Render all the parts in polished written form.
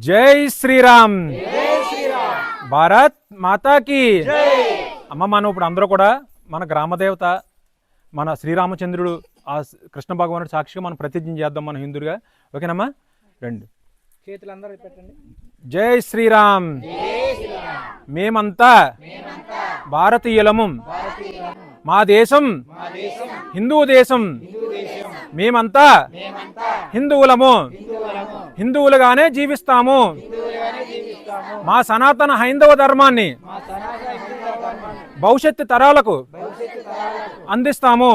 జై శ్రీరామ్. భారత్ మాతాకి. అమ్మ, మనం ఇప్పుడు అందరూ కూడా మన గ్రామదేవత మన శ్రీరామచంద్రుడు ఆ కృష్ణ భగవానుడు సాక్షిగా మనం ప్రతిజ్ఞ చేద్దాం మన హిందువుగా. ఓకేనమ్మా? రండి, చేతులందరూ పెట్టండి. జై శ్రీరామ్. మేమంతా భారతీయులము. మా దేశం హిందూ దేశం. మేమంతా హిందువులము. హిందువులుగానే జీవిస్తాము. మా సనాతన హైందవ ధర్మాన్ని భవిష్యత్తు తరాలకు అందిస్తాము.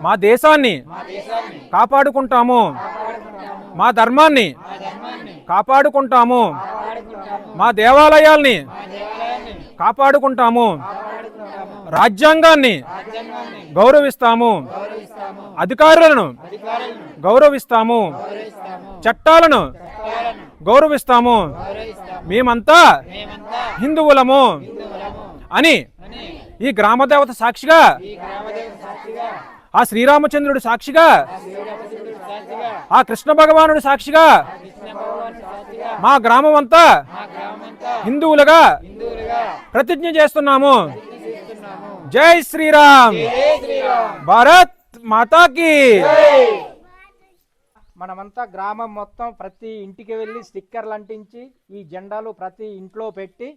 మా దేశాన్ని కాపాడుకుంటాము. మా ధర్మాన్ని కాపాడుకుంటాము. మా దేవాలయాల్ని కాపాడుకుంటాము. రాజ్యాంగాన్ని గౌరవిస్తాము. అధికారులను గౌరవిస్తాము. చట్టాలను గౌరవిస్తాము. మేమంతా హిందువులము అని ఈ గ్రామదేవత సాక్షిగా, ఆ శ్రీరామచంద్రుడు సాక్షిగా, ఆ కృష్ణ భగవానుడు సాక్షిగా మా గ్రామం అంతా హిందువులుగా ప్రతిజ్ఞ చేస్తున్నాము. జై శ్రీరామ్. భారత్ మాతాకి. మనమంతా గ్రామం మొత్తం ప్రతి ఇంటికి వెళ్ళి స్టిక్కర్లు అంటించి ఈ జెండాలు ప్రతి ఇంట్లో పెట్టి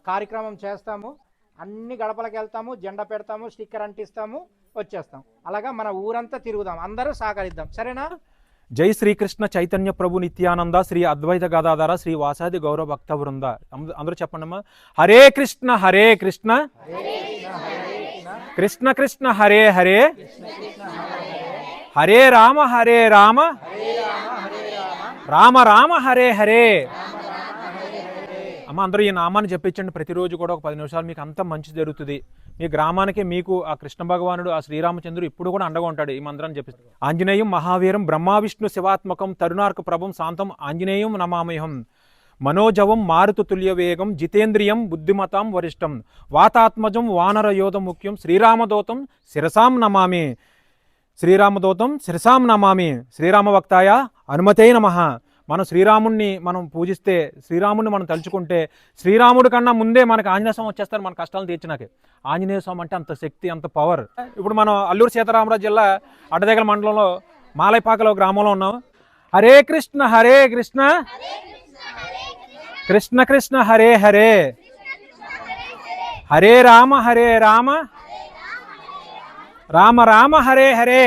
కార్యక్రమం చేస్తాము. అన్ని గడపలకు వెళ్తాము, జెండా పెడతాము, స్టిక్కర్ అంటిస్తాము, వచ్చేస్తాం. అలాగా మన ఊరంతా తిరుగుదాం, అందరూ సహకరిద్దాం. సరేనా? జై శ్రీకృష్ణ చైతన్య ప్రభు నిత్యానంద శ్రీ అద్వైత గదాధర శ్రీ వాసాది గౌరవ భక్త వృంద. అందరూ చెప్పండమ్మా. హరే కృష్ణ హరే కృష్ణ కృష్ణ కృష్ణ హరే హరే హరే రామ హరే రామ రామ రామ హరే హరే. అమ్మ, అందరూ ఈ నామాన్ని చెప్పించండి. ప్రతిరోజు కూడా ఒక 10 నిమిషాలు. మీకు అంతా మంచి జరుగుతుంది. మీ గ్రామానికి మీకు ఆ కృష్ణ భగవానుడు ఆ శ్రీరామచంద్రుడు ఇప్పుడు కూడా అండగా ఉంటాడు. ఈ మంత్రాన్ని చెప్పిస్తాడు. ఆంజనేయం మహావీరం బ్రహ్మ విష్ణు శివాత్మకం తరుణార్క ప్రభం శాంతం ఆంజనేయం నమామహం. మనోజవం మారుతు తుల్య వేగం జితేంద్రియం బుద్ధిమతాం వరిష్టం వాతాత్మజం వానర యోధ ముఖ్యం శ్రీరామదూతం శిరసాం నమామి. శ్రీరామదూతం శిరసాం నమామి. శ్రీరామ భక్తాయ అనుమతే నమః. మనం శ్రీరాముడిని మనం పూజిస్తే, శ్రీరాముడిని మనం తలుచుకుంటే, శ్రీరాముడి కన్నా ముందే మనకు ఆంజనేయ స్వామి వచ్చేస్తారు మన కష్టాలు తీర్చినాకే. ఆంజనేయ స్వామి అంటే అంత శక్తి, అంత పవర్. ఇప్పుడు మనం అల్లూరు సీతారామరాజు జిల్లా అడ్డదగల మండలంలో మాలైపాకలో గ్రామంలో ఉన్నాం. హరే కృష్ణ హరే కృష్ణ కృష్ణ కృష్ణ హరే హరే హరే రామ రామ రామ హరే హరే.